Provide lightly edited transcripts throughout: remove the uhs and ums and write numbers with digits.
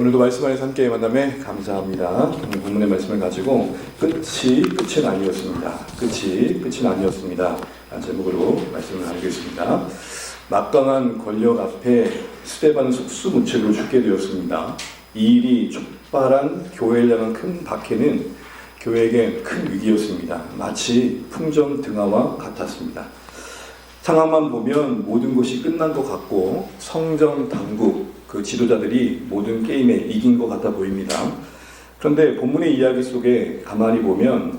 오늘도 말씀 안에서 함께 만남에 감사합니다. 오늘 본문의 말씀을 가지고 끝은 아니었습니다. 끝은 아니었습니다. 제목으로 말씀을 나누겠습니다. 막강한 권력 앞에 스데반은 속수무책으로 죽게 되었습니다. 이 일이 촉발한 교회를 향한 큰 박해는 교회에겐 큰 위기였습니다. 마치 풍전 등화와 같았습니다. 상황만 보면 모든 것이 끝난 것 같고 성전 당국 그 지도자들이 모든 게임에 이긴 것 같아 보입니다. 그런데 본문의 이야기 속에 가만히 보면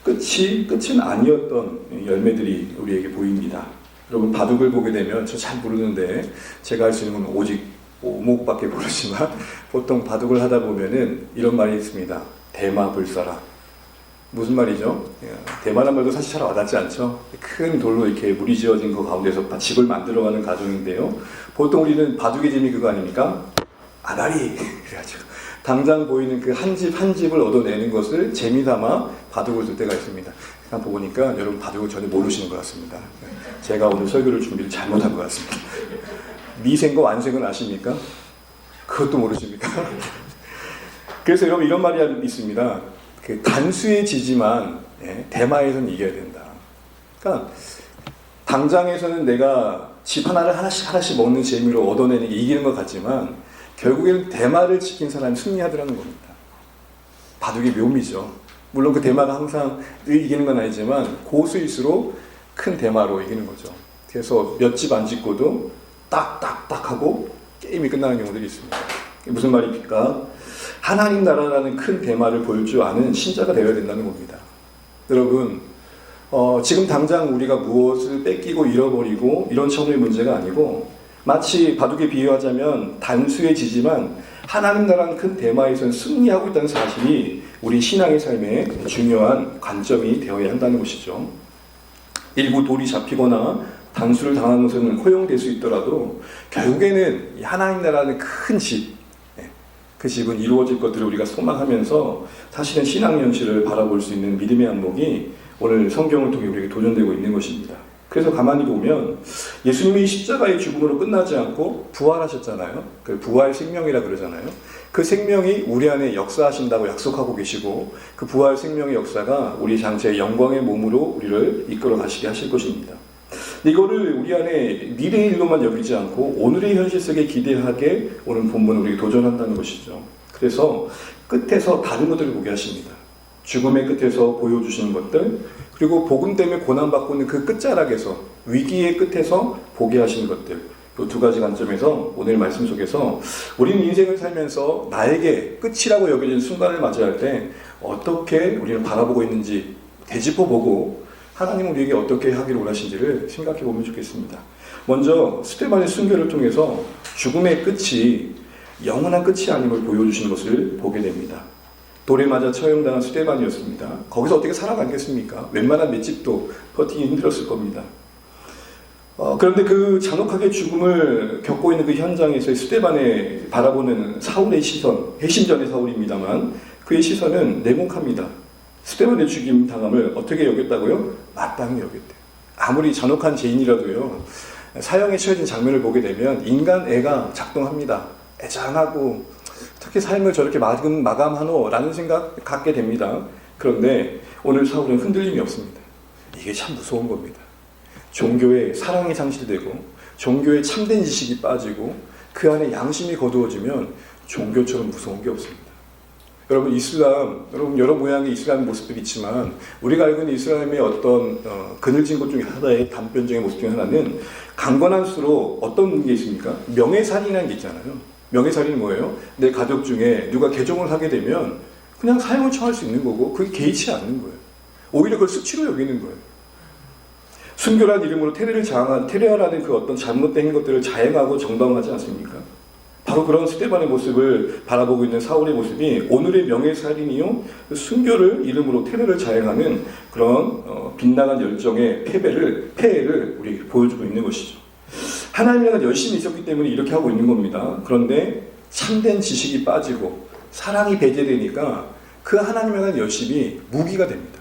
끝은 아니었던 열매들이 우리에게 보입니다. 여러분 바둑을 보게 되면 저 잘 모르는데 제가 할 수 있는 건 오직 오목밖에 모르지만 보통 바둑을 하다 보면은 이런 말이 있습니다. 대마불사라. 무슨 말이죠? 대마란 말도 사실 잘 와닿지 않죠? 큰 돌로 이렇게 물이 지어진 그 가운데서 집을 만들어가는 과정인데요. 보통 우리는 바둑의 재미 그거 아닙니까? 아다리! 그래가지고 당장 보이는 그 한 집 한 집을 얻어내는 것을 재미삼아 바둑을 둘 때가 있습니다. 보고 보니까 여러분 바둑을 전혀 모르시는 것 같습니다. 제가 오늘 설교를 준비를 잘못한 것 같습니다. 미생과 완생을 아십니까? 그것도 모르십니까? 그래서 여러분 이런 말이 있습니다. 그 단수해지지만 대마에서는 이겨야 된다. 그러니까 당장에서는 내가 집 하나를 하나씩 먹는 재미로 얻어내는 게 이기는 것 같지만 결국에는 대마를 지킨 사람이 승리하더라는 겁니다. 바둑의 묘미죠. 물론 그 대마가 항상 이기는 건 아니지만 고수일수록 큰 대마로 이기는 거죠. 그래서 몇 집 안 짓고도 딱딱딱 하고 게임이 끝나는 경우들이 있습니다. 무슨 말입니까? 하나님 나라라는 큰 대마를 볼 줄 아는 신자가 되어야 된다는 겁니다. 여러분 지금 당장 우리가 무엇을 뺏기고 잃어버리고 이런 차원의 문제가 아니고 마치 바둑에 비유하자면 단수해지지만 하나님 나라는 큰 대마에서는 승리하고 있다는 사실이 우리 신앙의 삶에 중요한 관점이 되어야 한다는 것이죠. 일부 돌이 잡히거나 단수를 당한 것은 허용될 수 있더라도 결국에는 하나님 나라는 큰 집, 그 집은 이루어질 것들을 우리가 소망하면서 사실은 신앙 현실을 바라볼 수 있는 믿음의 안목이 오늘 성경을 통해 우리에게 도전되고 있는 것입니다. 그래서 가만히 보면 예수님이 십자가의 죽음으로 끝나지 않고 부활하셨잖아요. 그 부활 생명이라 그러잖아요. 그 생명이 우리 안에 역사하신다고 약속하고 계시고 그 부활 생명의 역사가 우리 장체의 영광의 몸으로 우리를 이끌어 가시게 하실 것입니다. 이거를 우리 안에 미래의 일로만 여기지 않고 오늘의 현실 속에 기대하게 오늘 본문은 우리에게 도전한다는 것이죠. 그래서 끝에서 다른 것들을 보게 하십니다. 죽음의 끝에서 보여주시는 것들, 그리고 복음 때문에 고난받고 있는 그 끝자락에서 위기의 끝에서 보게 하시는 것들, 이 두 가지 관점에서 오늘 말씀 속에서 우리는 인생을 살면서 나에게 끝이라고 여겨지는 순간을 맞이할 때 어떻게 우리는 바라보고 있는지 되짚어보고 하나님은 우리에게 어떻게 하기를 원하신지를 생각해 보면 좋겠습니다. 먼저 스데반의 순교를 통해서 죽음의 끝이 영원한 끝이 아님을 보여주시는 것을 보게 됩니다. 돌에 맞아 처형당한 스데반이었습니다. 거기서 어떻게 살아가겠습니까? 웬만한 맷집도 버티기 힘들었을 겁니다. 그런데 그 잔혹하게 죽음을 겪고 있는 그 현장에서의 스데반을 바라보는 사울의 시선, 회심전의 사울입니다만 그의 시선은 냉혹합니다. 스데반의 죽임 당함을 어떻게 여겼다고요? 마땅히 여겼대요. 아무리 잔혹한 죄인이라도요, 사형에 처해진 장면을 보게 되면 인간 애가 작동합니다. 애잔하고 어떻게 삶을 저렇게 마감하노? 라는 생각 갖게 됩니다. 그런데 오늘 사울은 흔들림이 없습니다. 이게 참 무서운 겁니다. 종교에 사랑이 상실되고 종교에 참된 지식이 빠지고 그 안에 양심이 거두어지면 종교처럼 무서운 게 없습니다. 여러분 이슬람, 여러분 여러 모양의 이슬람 모습들이 있지만 우리가 알고 있는 이슬람의 어떤 그늘진 것 중에 하나의 단편적인 모습 중에 하나는 강건할수록 어떤 게 있습니까? 명예살인이라는 게 있잖아요. 명예살인은 뭐예요? 내 가족 중에 누가 개종을 하게 되면 그냥 사형을 처할 수 있는 거고 그게 개의치 않는 거예요. 오히려 그걸 수치로 여기는 거예요. 순교라는 이름으로 테러라는 그 어떤 잘못된 것들을 자행하고 정당화하지 않습니까? 바로 그런 스데반의 모습을 바라보고 있는 사울의 모습이 오늘의 명예살인이요 순교를 이름으로 테러를 자행하는 그런 빗나간 열정의 폐해를 우리에게 보여주고 있는 것이죠. 하나님이랑 열심히 있었기 때문에 이렇게 하고 있는 겁니다. 그런데 참된 지식이 빠지고 사랑이 배제되니까 그 하나님에 대한 열심이 무기가 됩니다.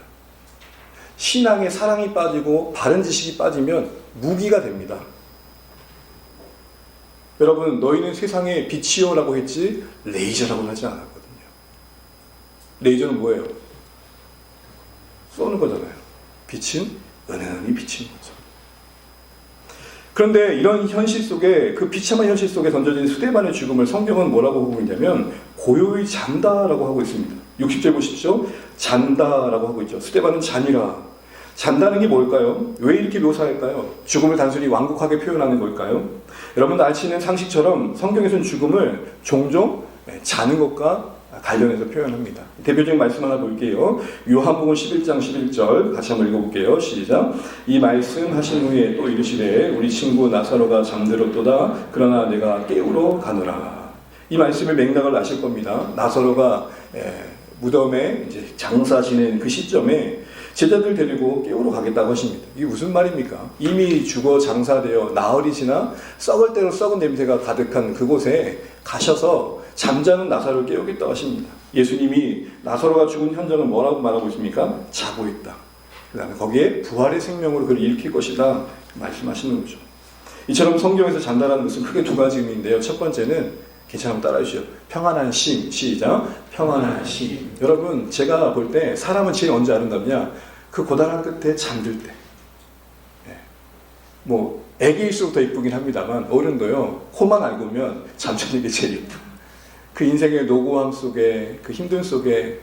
신앙에 사랑이 빠지고 바른 지식이 빠지면 무기가 됩니다. 여러분, 너희는 세상의 빛이요라고 했지 레이저라고 하지 않았거든요. 레이저는 뭐예요? 쏘는 거잖아요. 빛은 은은히 비치는 거죠. 그런데 이런 현실 속에, 그 비참한 현실 속에 던져진 스데반의 죽음을 성경은 뭐라고 하고 있냐면 고요히 잔다라고 하고 있습니다. 60절 보십시오. 잔다라고 하고 있죠. 스데반은 잔이라. 잔다는 게 뭘까요? 왜 이렇게 묘사할까요? 죽음을 단순히 완곡하게 표현하는 걸까요? 여러분 아시는 상식처럼 성경에서는 죽음을 종종 자는 것과 관련해서 표현합니다. 대표적인 말씀 하나 볼게요. 요한복음 11장 11절 같이 한번 읽어볼게요. 시작. 이 말씀 하신 후에 또 이르시되 우리 친구 나사로가 잠들었도다. 그러나 내가 깨우러 가노라. 이 말씀의 맥락을 아실 겁니다. 나사로가 무덤에 이제 장사 지낸 그 시점에 제자들 데리고 깨우러 가겠다고 하십니다. 이게 무슨 말입니까? 이미 죽어 장사되어 나흘이 지나 썩을 대로 썩은 냄새가 가득한 그곳에 가셔서 잠자는 나사로를 깨우겠다고 하십니다. 예수님이 나사로가 죽은 현장을 뭐라고 말하고 있습니까? 자고 있다. 그 다음에 거기에 부활의 생명으로 그를 일으킬 것이다 말씀하시는 거죠. 이처럼 성경에서 잔다라는 것은 크게 두 가지 의미인데요. 첫 번째는 괜찮으면 따라해 주시죠. 평안한 쉼. 시작. 평안한 쉼. 여러분, 제가 볼 때 사람은 제일 언제 아름답냐? 그 고단한 끝에 잠들 때. 뭐 애기일수록 더 이쁘긴 합니다만 어른도요. 코만 앓으면 잠드는 게 제일 이쁘. 그 인생의 노고함 속에, 그 힘든 속에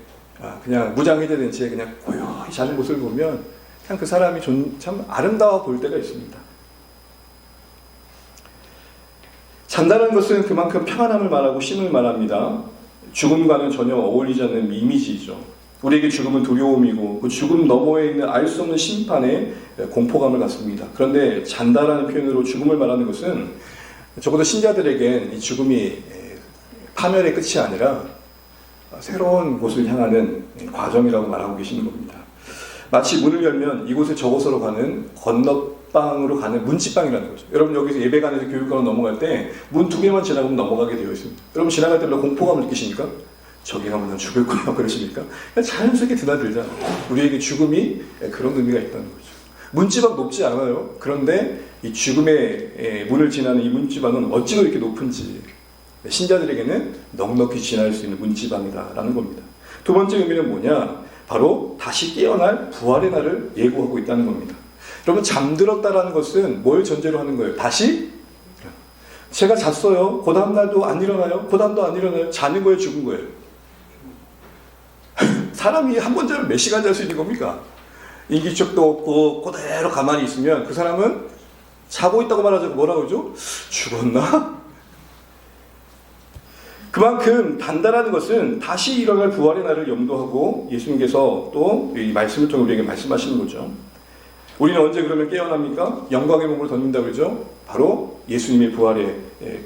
그냥 무장해제된 채 그냥 고요히 자는 모습을 보면 그냥 그 사람이 참 아름다워 보일 때가 있습니다. 잔다는 것은 그만큼 평안함을 말하고 쉼을 말합니다. 죽음과는 전혀 어울리지 않는 이미지죠. 우리에게 죽음은 두려움이고 그 죽음 너머에 있는 알 수 없는 심판에 공포감을 갖습니다. 그런데 잔다라는 표현으로 죽음을 말하는 것은 적어도 신자들에겐 이 죽음이 파멸의 끝이 아니라 새로운 곳을 향하는 과정이라고 말하고 계시는 겁니다. 마치 문을 열면 이곳에 저곳으로 가는 건너방으로 가는 문지방이라는 거죠. 여러분 여기서 예배관에서 교육관으로 넘어갈 때 문 두 개만 지나가면 넘어가게 되어 있습니다. 여러분 지나갈 때마다 공포감을 느끼십니까? 저기 가면 난 죽을 거야 그러십니까? 자연스럽게 드나들잖아요. 우리에게 죽음이 그런 의미가 있다는 거죠. 문지방 높지 않아요. 그런데 이 죽음의 문을 지나는 이 문지방은 어찌나 이렇게 높은지 신자들에게는 넉넉히 지날 수 있는 문지방이다라는 겁니다. 두 번째 의미는 뭐냐? 바로 다시 깨어날 부활의 날을 예고하고 있다는 겁니다. 여러분 잠들었다라는 것은 뭘 전제로 하는 거예요? 다시? 제가 잤어요. 그 다음날도 안 일어나요? 그 다음도 안 일어나요? 자는 거예요? 죽은 거예요? 사람이 한 번 자면 몇 시간 잘 수 있는 겁니까? 인기척도 없고 그대로 가만히 있으면 그 사람은 자고 있다고 말하자고 뭐라고 그러죠? 죽었나? 그만큼 단다라는 것은 다시 일어날 부활의 날을 염두하고 예수님께서 또 이 말씀을 통해 우리에게 말씀하시는 거죠. 우리는 언제 그러면 깨어납니까? 영광의 몸을 던진다고 그러죠. 바로 예수님의 부활의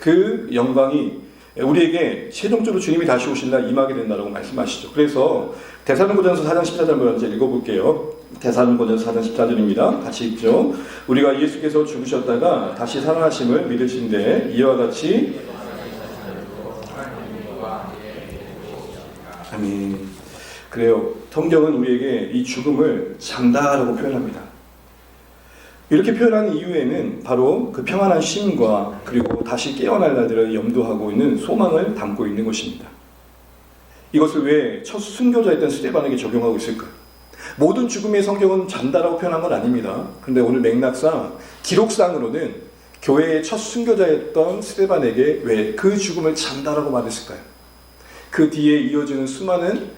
그 영광이 우리에게 최종적으로 주님이 다시 오실 날 임하게 된다고 말씀하시죠. 그래서 데살로니가전서 4장 14절 먼저 읽어볼게요. 데살로니가전서 4장 14절입니다. 같이 읽죠. 우리가 예수께서 죽으셨다가 다시 살아나심을 믿으신데 이와 같이 아멘. 그래요. 성경은 우리에게 이 죽음을 잔다라고 표현합니다. 이렇게 표현하는 이유에는 바로 그 평안한 쉼과 그리고 다시 깨어날 날들을 염두하고 있는 소망을 담고 있는 것입니다. 이것을 왜 첫 순교자였던 스데반에게 적용하고 있을까요? 모든 죽음의 성경은 잔다라고 표현한 건 아닙니다. 그런데 오늘 맥락상 기록상으로는 교회의 첫 순교자였던 스데반에게 왜 그 죽음을 잔다라고 말했을까요? 그 뒤에 이어지는 수많은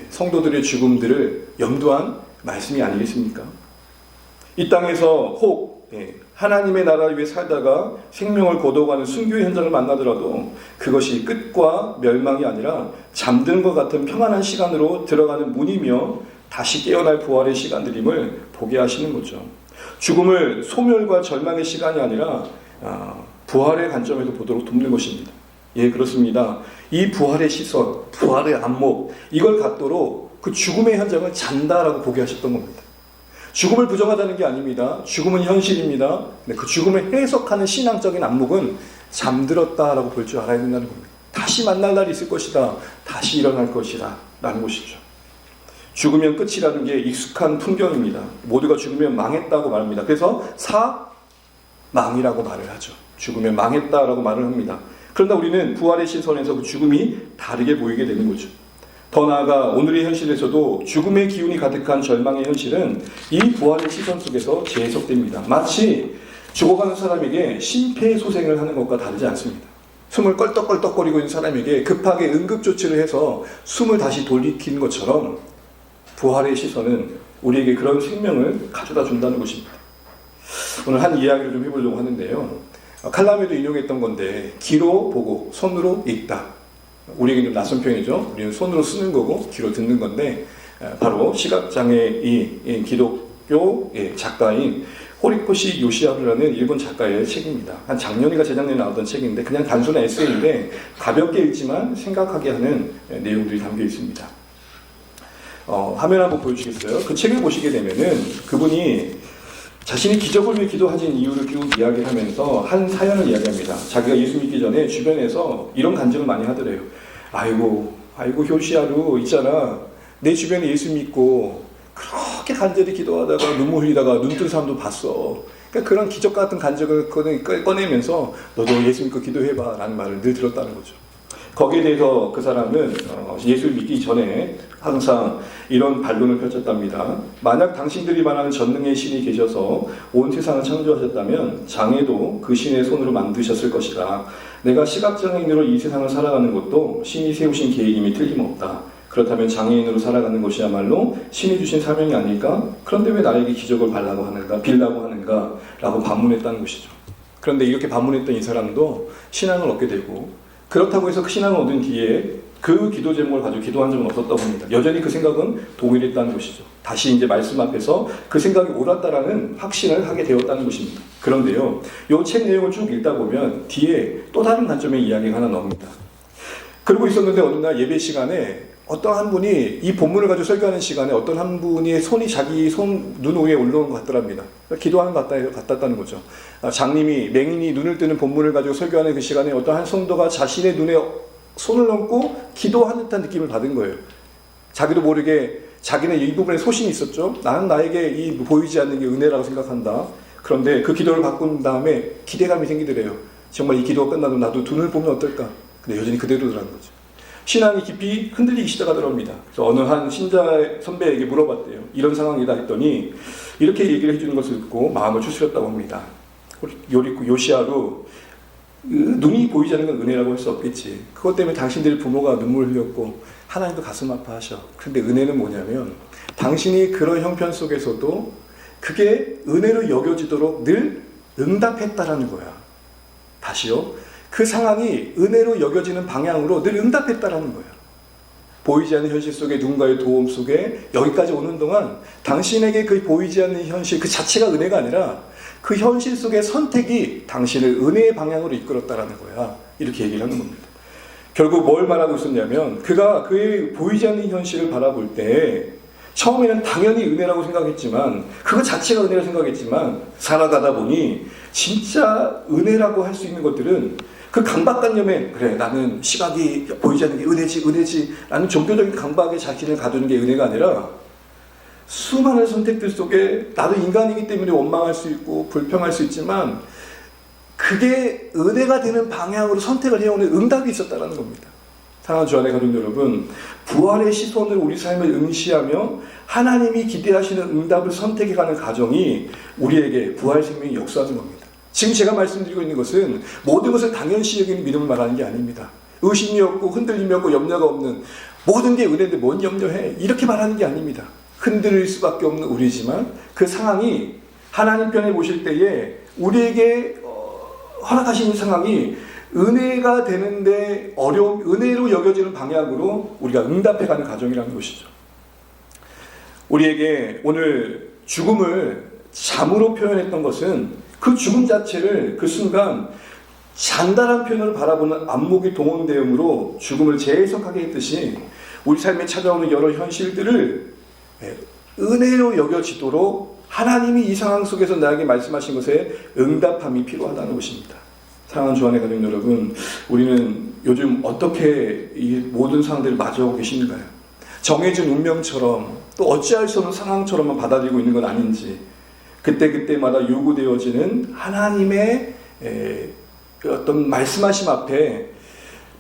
성도들의 죽음들을 염두한 말씀이 아니겠습니까? 이 땅에서 혹 하나님의 나라를 위해 살다가 생명을 거둬가는 순교의 현장을 만나더라도 그것이 끝과 멸망이 아니라 잠든 것 같은 평안한 시간으로 들어가는 문이며 다시 깨어날 부활의 시간들임을 보게 하시는 거죠. 죽음을 소멸과 절망의 시간이 아니라 부활의 관점에서 보도록 돕는 것입니다. 예, 그렇습니다. 이 부활의 시선, 부활의 안목, 이걸 갖도록 그 죽음의 현장을 잔다라고 보게 하셨던 겁니다. 죽음을 부정하다는 게 아닙니다. 죽음은 현실입니다. 그 죽음을 해석하는 신앙적인 안목은 잠들었다라고 볼 줄 알아야 된다는 겁니다. 다시 만날 날이 있을 것이다. 다시 일어날 것이다. 라는 것이죠. 죽으면 끝이라는 게 익숙한 풍경입니다. 모두가 죽으면 망했다고 말합니다. 그래서 사망이라고 말을 하죠. 죽으면 망했다라고 말을 합니다. 그러나 우리는 부활의 시선에서 그 죽음이 다르게 보이게 되는 거죠. 더 나아가 오늘의 현실에서도 죽음의 기운이 가득한 절망의 현실은 이 부활의 시선 속에서 재해석됩니다. 마치 죽어가는 사람에게 심폐소생을 하는 것과 다르지 않습니다. 숨을 껄떡껄떡거리고 있는 사람에게 급하게 응급조치를 해서 숨을 다시 돌리키는 것처럼 부활의 시선은 우리에게 그런 생명을 가져다 준다는 것입니다. 오늘 한 이야기를 좀 해보려고 하는데요. 칼럼에도 인용했던 건데 귀로 보고 손으로 읽다. 우리에게 좀 낯선 표현이죠. 우리는 손으로 쓰는 거고 귀로 듣는 건데 바로 시각장애인 기독교 작가인 호리코시 요시하루라는 일본 작가의 책입니다. 한 작년인가 재작년에 나왔던 책인데 그냥 단순한 에세이인데 가볍게 읽지만 생각하게 하는 내용들이 담겨 있습니다. 화면 한번 보여주시겠어요? 그 책을 보시게 되면은 그분이 자신이 기적을 위해 기도하신 이유를 쭉 이야기하면서 한 사연을 이야기합니다. 자기가 예수 믿기 전에 주변에서 이런 간증을 많이 하더래요. 아이고 효시하루 있잖아. 내 주변에 예수 믿고 그렇게 간절히 기도하다가 눈물 흘리다가 눈 뜬 사람도 봤어. 그러니까 그런 기적 같은 간증을 꺼내면서 너도 예수 믿고 기도해봐 라는 말을 늘 들었다는 거죠. 거기에 대해서 그 사람은 예수를 믿기 전에 항상 이런 반론을 펼쳤답니다. 만약 당신들이 말하는 전능의 신이 계셔서 온 세상을 창조하셨다면 장애도 그 신의 손으로 만드셨을 것이다. 내가 시각장애인으로 이 세상을 살아가는 것도 신이 세우신 계획임이 틀림없다. 그렇다면 장애인으로 살아가는 것이야말로 신이 주신 사명이 아닐까? 그런데 왜 나에게 기적을 빌라고 하는가? 라고 반문했다는 것이죠. 그런데 이렇게 반문했던 이 사람도 신앙을 얻게 되고 그렇다고 해서 그 신앙을 얻은 뒤에 그 기도 제목을 가지고 기도한 적은 없었다고 합니다. 여전히 그 생각은 동일했다는 것이죠. 다시 이제 말씀 앞에서 그 생각이 옳았다라는 확신을 하게 되었다는 것입니다. 그런데요, 이 책 내용을 쭉 읽다 보면 뒤에 또 다른 관점의 이야기가 하나 나옵니다. 그러고 있었는데 어느 날 예배 시간에 어떤 한 분이 이 본문을 가지고 설교하는 시간에 어떤 한 분이 손이 자기 눈 위에 올라오는 것 같더랍니다. 기도하는 것 같았다는 거죠. 장님이 맹인이 눈을 뜨는 본문을 가지고 설교하는 그 시간에 어떤 한 성도가 자신의 눈에 손을 얹고 기도하는 듯한 느낌을 받은 거예요. 자기도 모르게 자기는 이 부분에 소신이 있었죠. 나는 나에게 이 보이지 않는 게 은혜라고 생각한다. 그런데 그 기도를 바꾼 다음에 기대감이 생기더래요. 정말 이 기도가 끝나도 나도 눈을 보면 어떨까? 근데 여전히 그대로더라는 거죠. 신앙이 깊이 흔들리기 시작하더랍니다. 그래서 어느 한 신자 선배에게 물어봤대요. 이런 상황이다 했더니 이렇게 얘기를 해주는 것을 듣고 마음을 추스렸다고 합니다. 요시하루 눈이 보이지 않는 건 은혜라고 할 수 없겠지. 그것 때문에 당신들의 부모가 눈물 흘렸고 하나님도 가슴 아파하셔. 그런데 은혜는 뭐냐면 당신이 그런 형편 속에서도 그게 은혜로 여겨지도록 늘 응답했다라는 거야. 다시요. 그 상황이 은혜로 여겨지는 방향으로 늘 응답했다라는 거예요. 보이지 않는 현실 속에 누군가의 도움 속에 여기까지 오는 동안 당신에게 그 보이지 않는 현실 그 자체가 은혜가 아니라 그 현실 속의 선택이 당신을 은혜의 방향으로 이끌었다라는 거야. 이렇게 얘기를 하는 겁니다. 결국 뭘 말하고 있었냐면 그가 그의 보이지 않는 현실을 바라볼 때 처음에는 당연히 은혜라고 생각했지만 그거 자체가 은혜라고 생각했지만 살아가다 보니 진짜 은혜라고 할 수 있는 것들은 그 강박관념에 그래 나는 시각이 보이지 않는 게 은혜지 라는 종교적인 강박에 자신을 가두는 게 은혜가 아니라 수많은 선택들 속에 나도 인간이기 때문에 원망할 수 있고 불평할 수 있지만 그게 은혜가 되는 방향으로 선택을 해오는 응답이 있었다는 겁니다. 사랑하는 주 안의 가족 여러분, 부활의 시선을 우리 삶에 응시하며 하나님이 기대하시는 응답을 선택해가는 과정이 우리에게 부활 생명이 역사하는 겁니다. 지금 제가 말씀드리고 있는 것은 모든 것을 당연시 여기는 믿음을 말하는 게 아닙니다. 의심이 없고 흔들림이 없고 염려가 없는 모든 게 은혜인데 뭔 염려해 이렇게 말하는 게 아닙니다. 흔들릴 수밖에 없는 우리지만 그 상황이 하나님 편에 보실 때에 우리에게 허락하시는 상황이 은혜가 되는데 은혜로 여겨지는 방향으로 우리가 응답해가는 과정이라는 것이죠. 우리에게 오늘 죽음을 잠으로 표현했던 것은 그 죽음 자체를 그 순간 잔달한 표현으로 바라보는 안목이 동원되음으로 죽음을 재해석하게 했듯이 우리 삶에 찾아오는 여러 현실들을 은혜로 여겨지도록 하나님이 이 상황 속에서 나에게 말씀하신 것에 응답함이 필요하다는 것입니다. 사랑하는 주 안의 가족 여러분, 우리는 요즘 어떻게 이 모든 상황들을 마주하고 계신가요? 정해진 운명처럼 또 어찌할 수 없는 상황처럼만 받아들이고 있는 건 아닌지 그때마다 요구되어지는 하나님의 그 어떤 말씀하심 앞에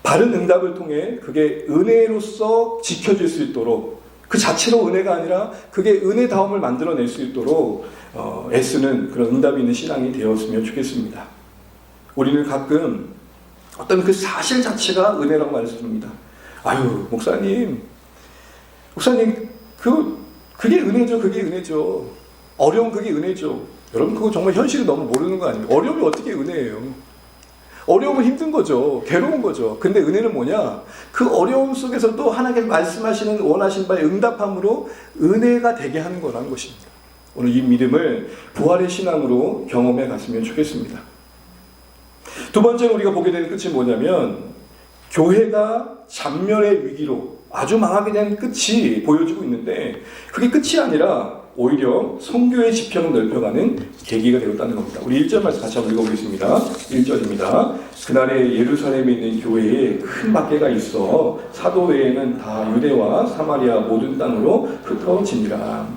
바른 응답을 통해 그게 은혜로서 지켜질 수 있도록, 그 자체로 은혜가 아니라 그게 은혜다움을 만들어낼 수 있도록 애쓰는 그런 응답이 있는 신앙이 되었으면 좋겠습니다. 우리는 가끔 어떤 그 사실 자체가 은혜라고 말씀드립니다. 아유, 목사님 그게 은혜죠. 그게 은혜죠. 어려움, 그게 은혜죠. 여러분, 그거 정말 현실을 너무 모르는 거 아니에요? 어려움이 어떻게 은혜예요? 어려움은 힘든 거죠. 괴로운 거죠. 근데 은혜는 뭐냐? 그 어려움 속에서도 하나님께서 말씀하시는 원하신 바에 응답함으로 은혜가 되게 하는 거라는 것입니다. 오늘 이 믿음을 부활의 신앙으로 경험해 갔으면 좋겠습니다. 두 번째로 우리가 보게 되는 끝이 뭐냐면, 교회가 잔멸의 위기로 아주 망하게 된 끝이 보여지고 있는데, 그게 끝이 아니라 오히려 선교의 지평을 넓혀가는 계기가 되었다는 겁니다. 우리 1절 말씀 같이 한번 읽어보겠습니다. 1절입니다. 그날에 예루살렘에 있는 교회에 큰 박해가 있어 사도 외에는 다 유대와 사마리아 모든 땅으로 흩어지니라.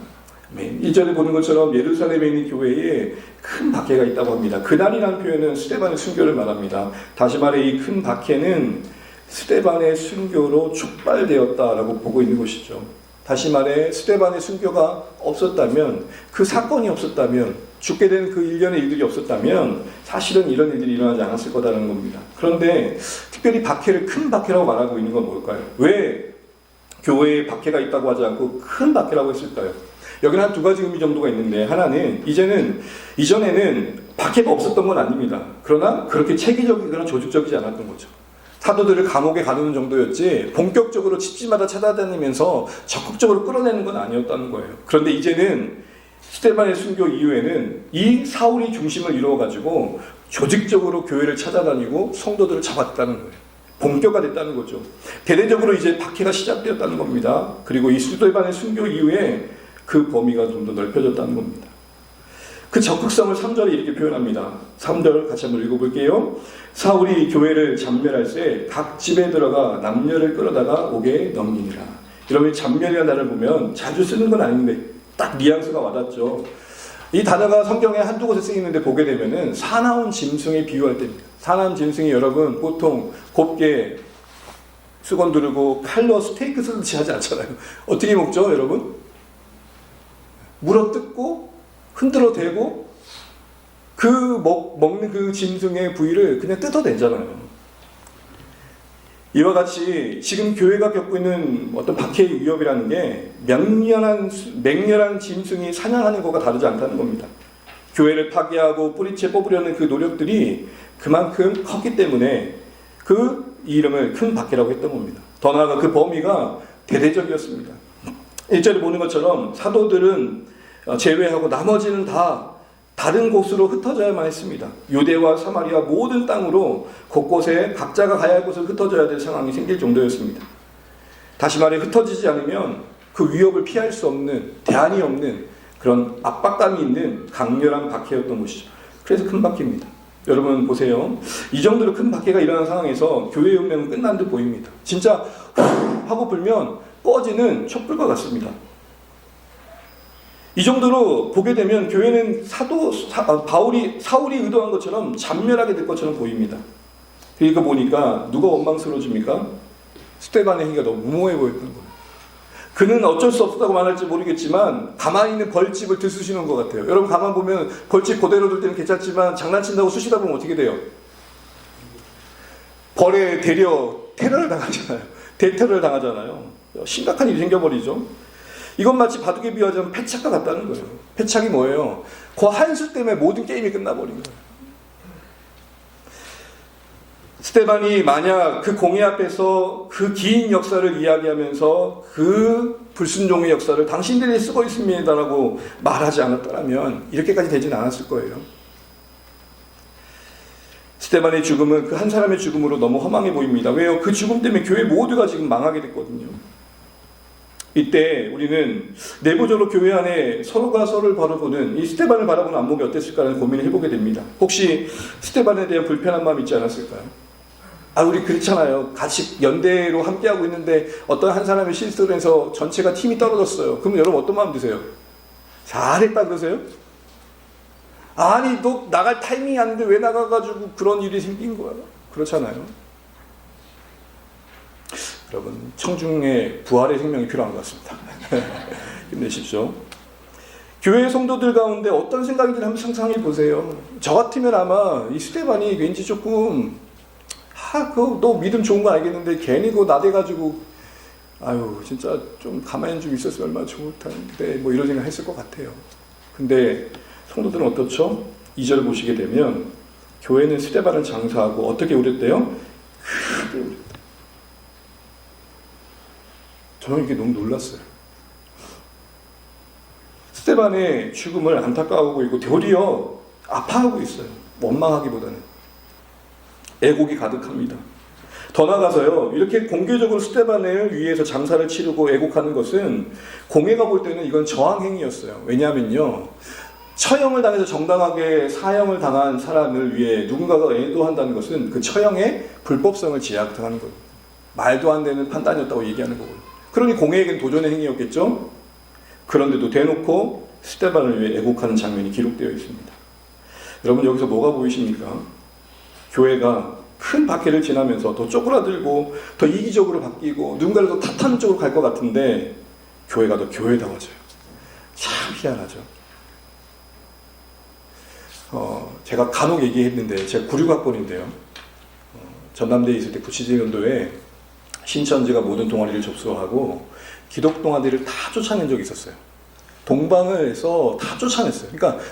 1절에 보는 것처럼 예루살렘에 있는 교회에 큰 박해가 있다고 합니다. 그날이라는 표현은 스데반의 순교를 말합니다. 다시 말해 이 큰 박해는 스데반의 순교로 촉발되었다라고 보고 있는 것이죠. 다시 말해 스데반의 순교가 없었다면, 그 사건이 없었다면, 죽게 된 그 일련의 일들이 없었다면 사실은 이런 일들이 일어나지 않았을 거다라는 겁니다. 그런데 특별히 박해를 큰 박해라고 말하고 있는 건 뭘까요? 왜 교회에 박해가 있다고 하지 않고 큰 박해라고 했을까요? 여기는 한 두 가지 의미 정도가 있는데, 하나는 이전에는 박해가 없었던 건 아닙니다. 그러나 그렇게 체계적이거나 조직적이지 않았던 거죠. 사도들을 감옥에 가두는 정도였지 본격적으로 집집마다 찾아다니면서 적극적으로 끌어내는 건 아니었다는 거예요. 그런데 이제는 스데반의 순교 이후에는 이 사울이 중심을 이루어가지고 조직적으로 교회를 찾아다니고 성도들을 잡았다는 거예요. 본격화됐다는 거죠. 대대적으로 이제 박해가 시작되었다는 겁니다. 그리고 이 스데반의 순교 이후에 그 범위가 좀 더 넓혀졌다는 겁니다. 그 적극성을 3절에 이렇게 표현합니다. 3절 같이 한번 읽어볼게요. 사울이 교회를 잔멸할 때 각 집에 들어가 남녀를 끌어다가 옥에 넘기니라. 여러분, 잔멸이라는 단어를 보면 자주 쓰는 건 아닌데 딱 뉘앙스가 와닿죠. 이 단어가 성경에 한두 곳에 쓰이는데 보게 되면은 사나운 짐승에 비유할 때입니다. 사나운 짐승이 여러분 보통 곱게 수건 두르고 칼로 스테이크 쓰듯이 하지 않잖아요. 어떻게 먹죠, 여러분? 물어뜯고 흔들어 대고 먹는 그 짐승의 부위를 그냥 뜯어내잖아요. 이와 같이 지금 교회가 겪고 있는 어떤 박해의 위협이라는 게 맹렬한 짐승이 사냥하는 것과 다르지 않다는 겁니다. 교회를 파괴하고 뿌리채 뽑으려는 그 노력들이 그만큼 컸기 때문에 그 이름을 큰 박해라고 했던 겁니다. 더 나아가 그 범위가 대대적이었습니다. 1절에 보는 것처럼 사도들은 제외하고 나머지는 다 다른 곳으로 흩어져야만 했습니다. 유대와 사마리아 모든 땅으로 곳곳에 각자가 가야 할 곳을 흩어져야 될 상황이 생길 정도였습니다. 다시 말해 흩어지지 않으면 그 위협을 피할 수 없는, 대안이 없는 그런 압박감이 있는 강렬한 박해였던 것이죠. 그래서 큰 박해입니다. 여러분 보세요. 이 정도로 큰 박해가 일어난 상황에서 교회의 운명은 끝난 듯 보입니다. 진짜 하고 불면 꺼지는 촛불과 같습니다. 이 정도로 보게 되면 교회는 사울이 의도한 것처럼 잔멸하게 될 것처럼 보입니다. 그러니까 보니까 누가 원망스러워집니까? 스데반의 행위가 너무 무모해 보였던 거예요. 그는 어쩔 수 없다고 말할지 모르겠지만 가만히 있는 벌집을 들쑤시는 것 같아요. 여러분 가만 보면 벌집 그대로 둘 때는 괜찮지만 장난친다고 쑤시다 보면 어떻게 돼요? 벌에 테러를 당하잖아요. 대테러를 당하잖아요. 심각한 일이 생겨버리죠. 이건 마치 바둑에 비유하자면 패착과 같다는 거예요. 패착이 뭐예요? 그 한 수 때문에 모든 게임이 끝나버린 거예요. 스데반이 만약 그 공회 앞에서 그 긴 역사를 이야기하면서 그 불순종의 역사를 당신들이 쓰고 있습니다라고 말하지 않았더라면 이렇게까지 되지는 않았을 거예요. 스데반의 죽음은 그 한 사람의 죽음으로 너무 허망해 보입니다. 왜요? 그 죽음 때문에 교회 모두가 지금 망하게 됐거든요. 이때 우리는 내부적으로 교회 안에 서로가 서로를 바라보는 이 스데반을 바라보는 안목이 어땠을까라는 고민을 해보게 됩니다. 혹시 스데반에 대한 불편한 마음이 있지 않았을까요? 우리 그렇잖아요. 같이 연대로 함께하고 있는데 어떤 한 사람의 실수를 해서 전체가 팀이 떨어졌어요. 그럼 여러분 어떤 마음 드세요? 잘했다 그러세요? 아니 너 나갈 타이밍이 아닌데 왜 나가가지고 그런 일이 생긴 거야? 그렇잖아요. 여러분 청중의 부활의 생명이 필요한 것 같습니다. 힘내십시오. 교회 성도들 가운데 어떤 생각인지 한번 상상해 보세요. 저 같으면 아마 이 스데반이 왠지 조금 너 믿음 좋은 거 알겠는데 괜히 그거 나대가지고 아유 진짜 좀 가만히 좀 있었으면 얼마나 좋을 텐데 뭐 이런 생각 했을 것 같아요. 근데 성도들은 어떻죠? 2절 보시게 되면 교회는 스데반을 장사하고 어떻게 우렸대요? 크게 우렸대요. 저는 이게 너무 놀랐어요. 스데반의 죽음을 안타까워하고 있고 도리어 아파하고 있어요. 원망하기보다는 애곡이 가득합니다. 더 나아가서요, 이렇게 공개적으로 스데반을 위해서 장사를 치르고 애곡하는 것은 공회가 볼 때는 이건 저항행위였어요. 왜냐하면요, 처형을 당해서 정당하게 사형을 당한 사람을 위해 누군가가 애도한다는 것은 그 처형의 불법성을 제약하는 거예요. 말도 안 되는 판단이었다고 얘기하는 거고요. 그러니 공회에겐 도전의 행위였겠죠. 그런데도 대놓고 스데반을 위해 애곡하는 장면이 기록되어 있습니다. 여러분 여기서 뭐가 보이십니까? 교회가 큰 박해를 지나면서 더 쪼그라들고 더 이기적으로 바뀌고 누군가를 더 탓하는 쪽으로 갈 것 같은데 교회가 더 교회다워져요. 참 희한하죠. 제가 간혹 얘기했는데 제가 96학번인데요. 전남대에 있을 때 97년도에 신천지가 모든 동아리를 접수하고 기독 동아리를 다 쫓아낸 적이 있었어요. 동방을 해서 다 쫓아냈어요. 그러니까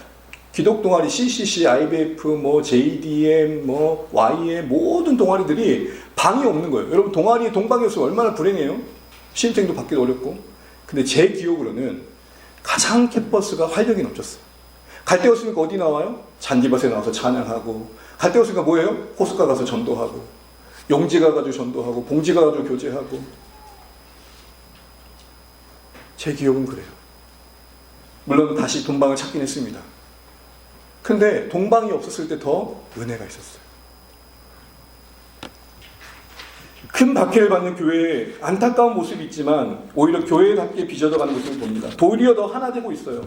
기독 동아리 CCC, IBF, 뭐 JDM, 뭐 YM 모든 동아리들이 방이 없는 거예요. 여러분 동아리에 동방이었으면 얼마나 불행해요. 신입생도 받기도 어렵고. 근데 제 기억으로는 가장 캠퍼스가 활력이 넘쳤어요. 갈 데 없으니까 어디 나와요? 잔디밭에 나와서 찬양하고, 갈 데 없으니까 뭐예요? 호숫가 가서 전도하고, 용지 가가지고 전도하고, 봉지 가가지고 교제하고. 제 기억은 그래요. 물론 다시 동방을 찾긴 했습니다. 근데 동방이 없었을 때 더 은혜가 있었어요. 큰 박해를 받는 교회에 안타까운 모습이 있지만 오히려 교회답게 빚어져가는 모습을 봅니다. 도리어 더 하나 되고 있어요.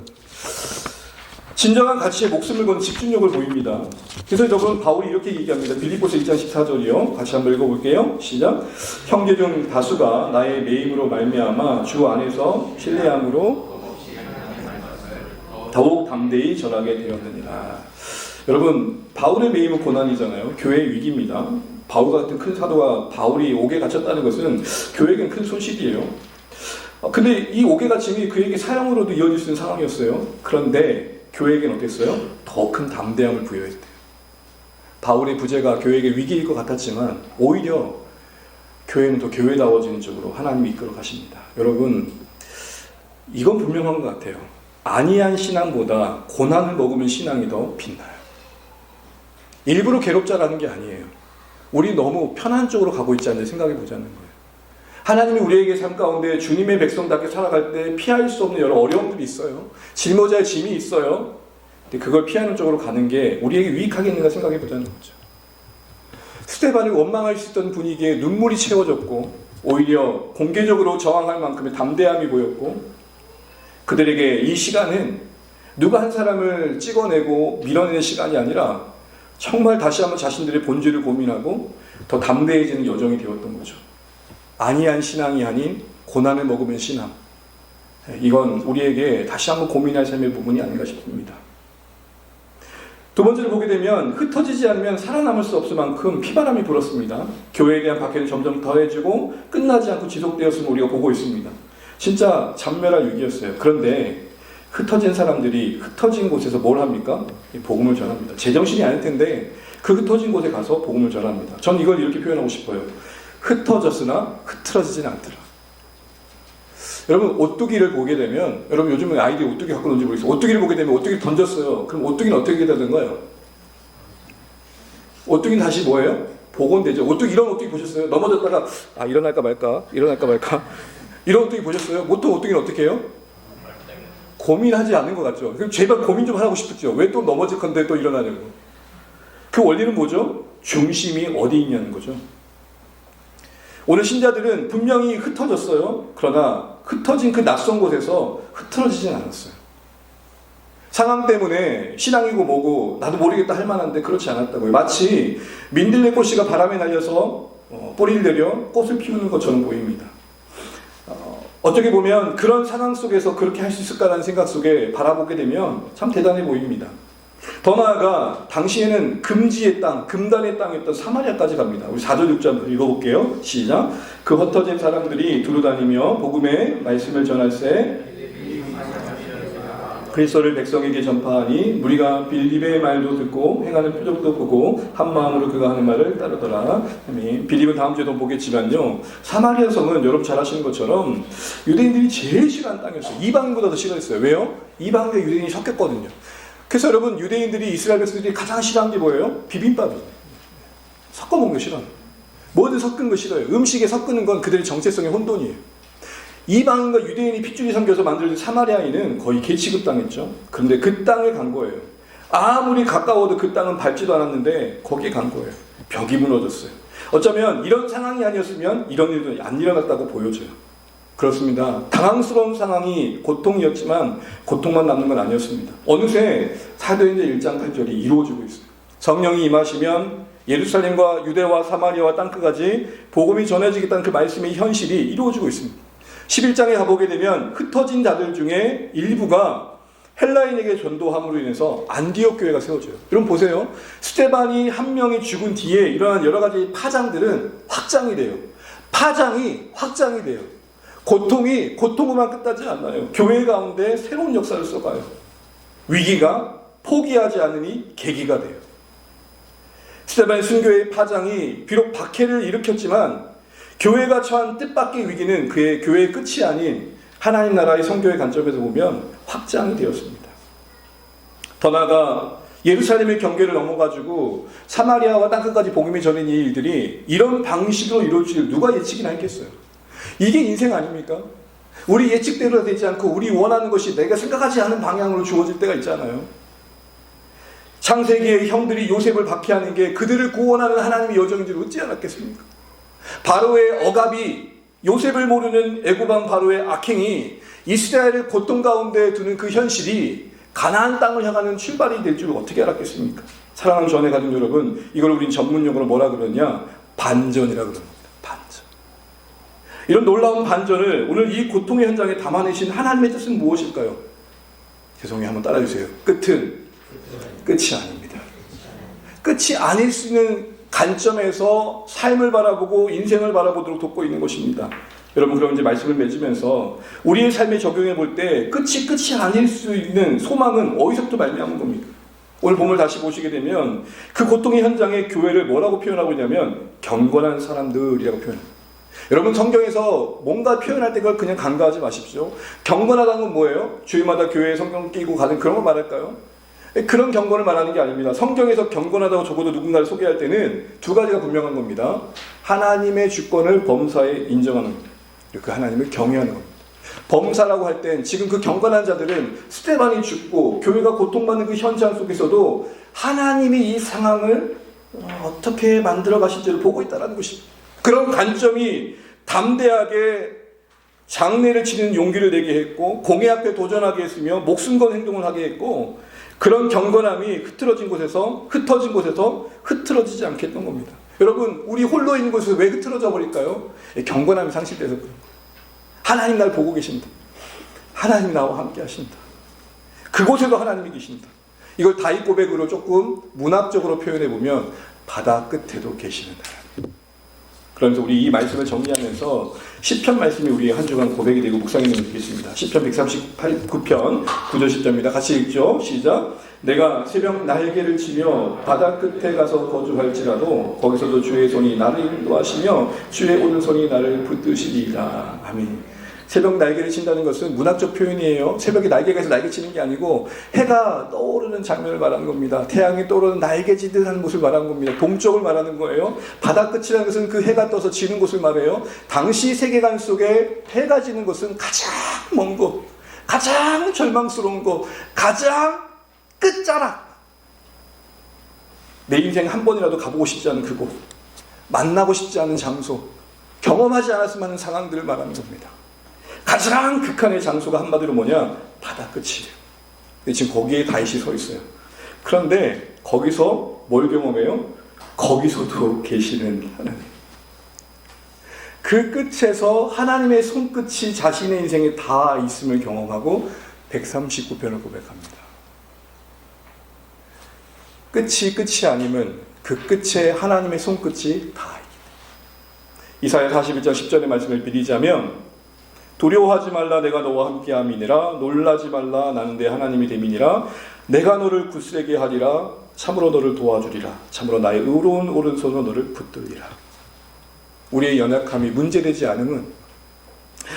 진정한 가치에 목숨을 건 집중력을 보입니다. 그래서 여러분 바울이 이렇게 얘기합니다. 빌립보서 1장 14절이요. 같이 한번 읽어볼게요. 시작. 형제 중 다수가 나의 매임으로 말미암아 주 안에서 신뢰함으로 더욱 담대히 전하게 되었느니라. 여러분 바울의 매임은 고난이잖아요. 교회의 위기입니다. 바울 같은 큰 사도가 바울이 옥에 갇혔다는 것은 교회에겐 큰 손실이에요. 근데 이 옥에 갇힘이 그에게 사형으로도 이어질 수 있는 상황이었어요. 그런데 교회에겐 어땠어요? 더 큰 담대함을 부여했대요. 바울의 부재가 교회에게 위기일 것 같았지만 오히려 교회는 더 교회다워지는 쪽으로 하나님이 이끌어 가십니다. 여러분 이건 분명한 것 같아요. 아니한 신앙보다 고난을 먹으면 신앙이 더 빛나요. 일부러 괴롭자라는 게 아니에요. 우리 너무 편한 쪽으로 가고 있지 않냐 생각해 보자는 거예요. 하나님이 우리에게 삶 가운데 주님의 백성답게 살아갈 때 피할 수 없는 여러 어려움들이 있어요. 짊어져야 짐이 있어요. 근데 그걸 피하는 쪽으로 가는 게 우리에게 유익하겠는가 생각해 보자는 거죠. 스데반을 원망할 수 있던 분위기에 눈물이 채워졌고 오히려 공개적으로 저항할 만큼의 담대함이 보였고 그들에게 이 시간은 누가 한 사람을 찍어내고 밀어내는 시간이 아니라 정말 다시 한번 자신들의 본질을 고민하고 더 담대해지는 여정이 되었던 거죠. 아니한 신앙이 아닌 고난을 먹으면 신앙. 이건 우리에게 다시 한번 고민할 삶의 부분이 아닌가 싶습니다. 두 번째로 보게 되면 흩어지지 않으면 살아남을 수 없을 만큼 피바람이 불었습니다. 교회에 대한 박해는 점점 더해지고 끝나지 않고 지속되었음을 우리가 보고 있습니다. 진짜 잔멸할 위기였어요. 그런데 흩어진 사람들이 흩어진 곳에서 뭘 합니까? 복음을 전합니다. 제정신이 아닐 텐데 그 흩어진 곳에 가서 복음을 전합니다. 전 이걸 이렇게 표현하고 싶어요. 흩어졌으나 흐트러지진 않더라. 여러분 오뚜기를 보게 되면 여러분 요즘은 아이들이 오뚜기 갖고 노는지 모르겠어요. 오뚜기를 보게 되면 오뚜기를 던졌어요. 그럼 오뚜기는 어떻게 되는 거예요? 오뚜기는 다시 뭐예요? 복원되죠. 이런 오뚜기 보셨어요? 넘어졌다가 일어날까 말까 이런 오뚜기 보셨어요? 보통 오뚜기는 어떻게 해요? 고민하지 않는 것 같죠. 그럼 제발 고민 좀 하고 싶었죠. 왜 또 넘어질 건데 또 일어나냐고. 그 원리는 뭐죠? 중심이 어디 있냐는 거죠. 오늘 신자들은 분명히 흩어졌어요. 그러나 흩어진 그 낯선 곳에서 흐트러지진 않았어요. 상황 때문에 신앙이고 뭐고 나도 모르겠다 할 만한데 그렇지 않았다고요. 마치 민들레 꽃씨가 바람에 날려서 뿌리를 내려 꽃을 피우는 것처럼 보입니다. 어떻게 보면 그런 상황 속에서 그렇게 할 수 있을까라는 생각 속에 바라보게 되면 참 대단해 보입니다. 더 나아가 당시에는 금지의 땅, 금단의 땅이었던 사마리아까지 갑니다. 우리 4절 6절 한번 읽어볼게요. 시작. 그 흩어진 사람들이 두루다니며 복음의 말씀을 전할세 그리스도를 백성에게 전파하니 무리가 빌립의 말도 듣고 행하는 표적도 보고 한 마음으로 그가 하는 말을 따르더라. 빌립은 다음 주에도 보겠지만요, 사마리아 성은 여러분 잘 아시는 것처럼 유대인들이 제일 싫어하는 땅이었어요. 이방인보다도 싫어했어요. 왜요? 이방인과 유대인이 섞였거든요. 그래서 여러분, 유대인들이 이스라엘 백성들이 가장 싫어하는 게 뭐예요? 비빔밥이에요. 섞어 먹는 거 싫어해요. 뭐든 섞은 거 싫어요. 음식에 섞는 건 그들의 정체성의 혼돈이에요. 이방인과 유대인이 핏줄이 삼겨서 만들어진 사마리아인은 거의 개취급 당했죠. 그런데 그 땅에 간 거예요. 아무리 가까워도 그 땅은 밟지도 않았는데 거기에 간 거예요. 벽이 무너졌어요. 어쩌면 이런 상황이 아니었으면 이런 일도 안 일어났다고 보여져요. 그렇습니다. 당황스러운 상황이 고통이었지만 고통만 남는 건 아니었습니다. 어느새 사도행전 1장 8절이 이루어지고 있어요. 성령이 임하시면 예루살렘과 유대와 사마리아와 땅끝까지 복음이 전해지겠다는 그 말씀의 현실이 이루어지고 있습니다. 11장에 가보게 되면 흩어진 자들 중에 일부가 헬라인에게 전도함으로 인해서 안디옥 교회가 세워져요. 여러분 보세요. 스데반이 한 명이 죽은 뒤에 일어난 여러 가지 파장들은 확장이 돼요. 파장이 확장이 돼요. 고통으로만 끝나지 않아요. 교회 가운데 새로운 역사를 써가요. 위기가 포기하지 않으니 계기가 돼요. 스데반의 순교의 파장이 비록 박해를 일으켰지만 교회가 처한 뜻밖의 위기는 그의 교회의 끝이 아닌 하나님 나라의 성교의 관점에서 보면 확장이 되었습니다. 더 나아가 예루살렘의 경계를 넘어가지고 사마리아와 땅끝까지 복음이 전해진 이 일들이 이런 방식으로 이루어질 누가 예측이나 했겠어요? 이게 인생 아닙니까? 우리 예측대로 되지 않고 우리 원하는 것이 내가 생각하지 않은 방향으로 주어질 때가 있잖아요. 창세기의 형들이 요셉을 박해하는 게 그들을 구원하는 하나님의 여정인 줄 어찌 알았겠습니까? 바로의 억압이 요셉을 모르는 애굽왕 바로의 악행이 이스라엘을 고통 가운데 두는 그 현실이 가나안 땅을 향하는 출발이 될 줄 어떻게 알았겠습니까? 사랑하는 전에 가진 여러분, 이걸 우린 전문용어로 뭐라 그러냐? 반전이라 그럽니다. 반전. 이런 놀라운 반전을 오늘 이 고통의 현장에 담아내신 하나님의 뜻은 무엇일까요? 죄송해요. 한번 따라주세요. 끝은 끝이 아닙니다. 끝이 아닐 수 있는 관점에서 삶을 바라보고 인생을 바라보도록 돕고 있는 것입니다. 여러분, 그럼 이제 말씀을 맺으면서 우리의 삶에 적용해 볼 때 끝이 아닐 수 있는 소망은 어디서부터 말미암은 겁니까? 오늘 본문을 다시 보시게 되면 그 고통의 현장에 교회를 뭐라고 표현하고 있냐면 경건한 사람들이라고 표현합니다. 여러분, 성경에서 뭔가 표현할 때 그걸 그냥 간과하지 마십시오. 경건하다는 건 뭐예요? 주일마다 교회에 성경 끼고 가는 그런 걸 말할까요? 그런 경건을 말하는 게 아닙니다. 성경에서 경건하다고 적어도 누군가를 소개할 때는 두 가지가 분명한 겁니다. 하나님의 주권을 범사에 인정하는 겁니다. 그 하나님을 경외하는 겁니다. 범사라고 할 땐 지금 그 경건한 자들은 스데반이 죽고 교회가 고통받는 그 현장 속에서도 하나님이 이 상황을 어떻게 만들어 가실지를 보고 있다는 것입니다. 그런 관점이 담대하게 장례를 치는 용기를 내게 했고 공의 앞에 도전하게 했으며 목숨 건 행동을 하게 했고 그런 경건함이 흩어진 곳에서 흐트러지지 않게 했던 겁니다. 여러분, 우리 홀로 있는 곳에서 왜 흐트러져 버릴까요? 경건함이 상실돼서 그런 거예요. 하나님 날 보고 계신다. 하나님 나와 함께 하신다. 그곳에도 하나님이 계신다. 이걸 다윗 고백으로 조금 문학적으로 표현해 보면 바다 끝에도 계시는 하나님. 그러면서 우리 이 말씀을 정리하면서 시편 말씀이 우리의 한 주간 고백이 되고 묵상이 되겠습니다. 시편 139편 9절 10절입니다. 같이 읽죠. 시작. 내가 새벽 날개를 치며 바다 끝에 가서 거주할지라도 거기서도 주의 손이 나를 인도하시며 주의 오른손이 나를 붙드시리라. 아멘. 새벽 날개를 친다는 것은 문학적 표현이에요. 새벽에 날개가 있어 날개 치는 게 아니고 해가 떠오르는 장면을 말하는 겁니다. 태양이 떠오르는 날개짓듯 하는 곳을 말하는 겁니다. 동쪽을 말하는 거예요. 바다 끝이라는 것은 그 해가 떠서 지는 곳을 말해요. 당시 세계관 속에 해가 지는 곳은 가장 먼 곳, 가장 절망스러운 곳, 가장 끝자락. 내 인생 한 번이라도 가보고 싶지 않은 그곳, 만나고 싶지 않은 장소, 경험하지 않았으면 하는 상황들을 말하는 겁니다. 가장 극한의 장소가 한마디로 뭐냐? 바다 끝이에요. 근데 지금 거기에 다윗이 서 있어요. 그런데 거기서 뭘 경험해요? 거기서도 계시는 하나님. 그 끝에서 하나님의 손끝이 자신의 인생에 다 있음을 경험하고 139편을 고백합니다. 끝이 아니면 그 끝에 하나님의 손끝이 다 있다. 이사야 41장 10절의 말씀을 빌리자면 두려워하지 말라 내가 너와 함께함이니라 놀라지 말라 나는 내 하나님이 됨이니라 내가 너를 굳세게 하리라 참으로 너를 도와주리라 참으로 나의 의로운 오른손으로 너를 붙들리라. 우리의 연약함이 문제되지 않으면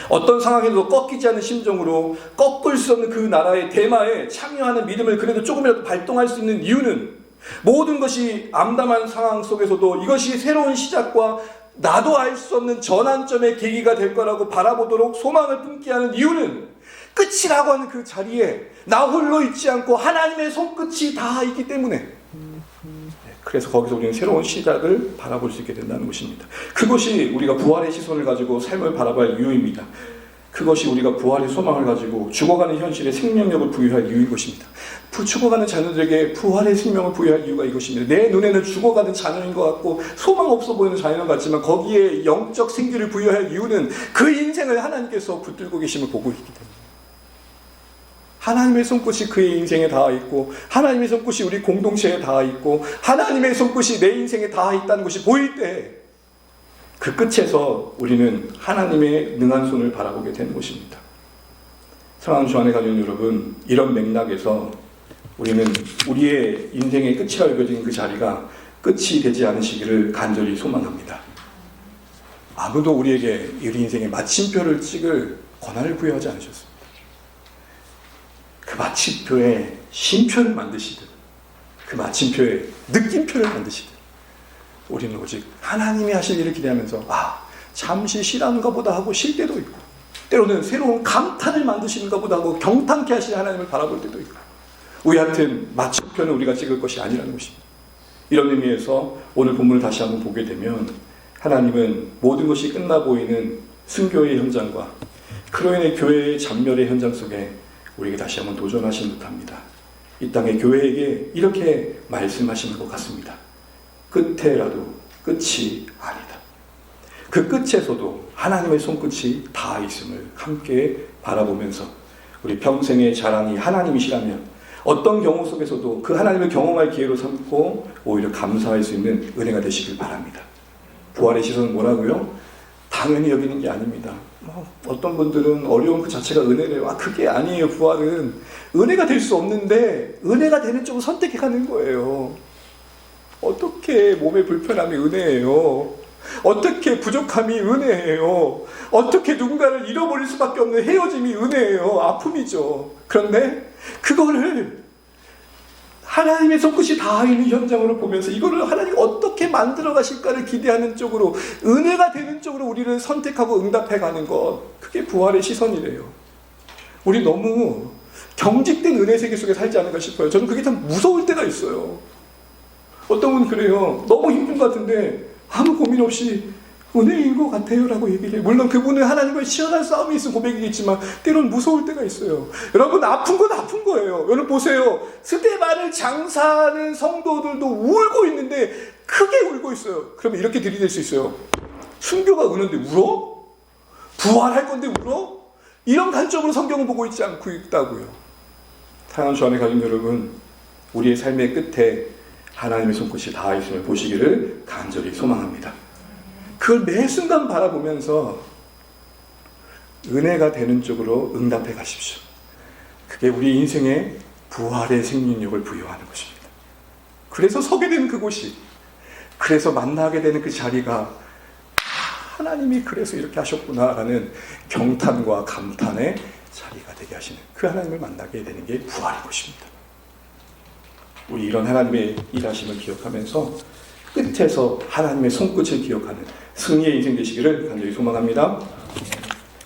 어떤 상황에도 꺾이지 않는 심정으로 꺾을 수 없는 그 나라의 대마에 참여하는 믿음을 그래도 조금이라도 발동할 수 있는 이유는 모든 것이 암담한 상황 속에서도 이것이 새로운 시작과 나도 알 수 없는 전환점의 계기가 될 거라고 바라보도록 소망을 품게 하는 이유는 끝이라고 하는 그 자리에 나 홀로 있지 않고 하나님의 손끝이 다 있기 때문에 그래서 거기서 우리는 새로운 시작을 바라볼 수 있게 된다는 것입니다. 그것이 우리가 부활의 시선을 가지고 삶을 바라볼 이유입니다. 그것이 우리가 부활의 소망을 가지고 죽어가는 현실에 생명력을 부여할 이유인 것입니다. 죽어가는 자녀들에게 부활의 생명을 부여할 이유가 이것입니다. 내 눈에는 죽어가는 자녀인 것 같고 소망 없어 보이는 자녀인 것 같지만 거기에 영적 생기를 부여할 이유는 그 인생을 하나님께서 붙들고 계심을 보고 있기 때문에 하나님의 손끝이 그의 인생에 닿아 있고 하나님의 손끝이 우리 공동체에 닿아 있고 하나님의 손끝이 내 인생에 닿아 있다는 것이 보일 때 그 끝에서 우리는 하나님의 능한 손을 바라보게 되는 것입니다. 사랑하는 주 안에 가진 여러분, 이런 맥락에서 우리는 우리의 인생의 끝이라 여겨진 그 자리가 끝이 되지 않으시기를 간절히 소망합니다. 아무도 우리에게 우리 인생의 마침표를 찍을 권한을 부여하지 않으셨습니다. 그 마침표에 쉼표를 만드시듯 그 마침표에 느낌표를 만드시듯 우리는 오직 하나님이 하실 일을 기대하면서 잠시 쉬라는가 보다 하고 쉴 때도 있고 때로는 새로운 감탄을 만드시는가 보다 하고 경탄케 하시는 하나님을 바라볼 때도 있고 우리한테는 마침표는 우리가 찍을 것이 아니라는 것입니다. 이런 의미에서 오늘 본문을 다시 한번 보게 되면 하나님은 모든 것이 끝나 보이는 순교의 현장과 그로 인해 교회의 잔멸의 현장 속에 우리에게 다시 한번 도전하신 듯합니다. 이 땅의 교회에게 이렇게 말씀하시는 것 같습니다. 끝에라도 끝이 아니다. 그 끝에서도 하나님의 손끝이 다 있음을 함께 바라보면서 우리 평생의 자랑이 하나님이시라면 어떤 경우 속에서도 그 하나님을 경험할 기회로 삼고 오히려 감사할 수 있는 은혜가 되시길 바랍니다. 부활의 시선은 뭐라고요? 당연히 여기는 게 아닙니다. 어떤 분들은 어려운 그 자체가 은혜래요. 그게 아니에요. 부활은 은혜가 될 수 없는데 은혜가 되는 쪽을 선택해 가는 거예요. 어떻게 몸의 불편함이 은혜예요? 어떻게 부족함이 은혜예요? 어떻게 누군가를 잃어버릴 수밖에 없는 헤어짐이 은혜예요? 아픔이죠. 그런데 그거를 하나님의 손끝이 다 있는 현장으로 보면서 이거를 하나님이 어떻게 만들어 가실까를 기대하는 쪽으로 은혜가 되는 쪽으로 우리를 선택하고 응답해 가는 것, 그게 부활의 시선이래요. 우리 너무 경직된 은혜 세계 속에 살지 않을까 싶어요. 저는 그게 참 무서울 때가 있어요. 어떤 분은 그래요. 너무 힘든 것 같은데 아무 고민 없이 은혜인 것 같아요 라고 얘기를 해요. 물론 그분은 하나님과 시원한 싸움이 있은 고백이겠지만 때로는 무서울 때가 있어요. 여러분, 아픈 건 아픈 거예요. 여러분 보세요. 스데반을 장사하는 성도들도 울고 있는데 크게 울고 있어요. 그러면 이렇게 들이댈 수 있어요. 순교가 우는데 울어? 부활할 건데 울어? 이런 관점으로 성경을 보고 있지 않고 있다고요. 사랑하는 주 안에 가진 여러분, 우리의 삶의 끝에 하나님의 손끝이 다 있음을 보시기를 간절히 소망합니다. 그걸 매 순간 바라보면서 은혜가 되는 쪽으로 응답해 가십시오. 그게 우리 인생의 부활의 생명력을 부여하는 것입니다. 그래서 서게 되는 그곳이, 그래서 만나게 되는 그 자리가 하나님이 그래서 이렇게 하셨구나라는 경탄과 감탄의 자리가 되게 하시는 그 하나님을 만나게 되는 게 부활인 것입니다. 우리 이런 하나님의 일하심을 기억하면서 끝에서 하나님의 손끝을 기억하는 승리의 인생 되시기를 간절히 소망합니다.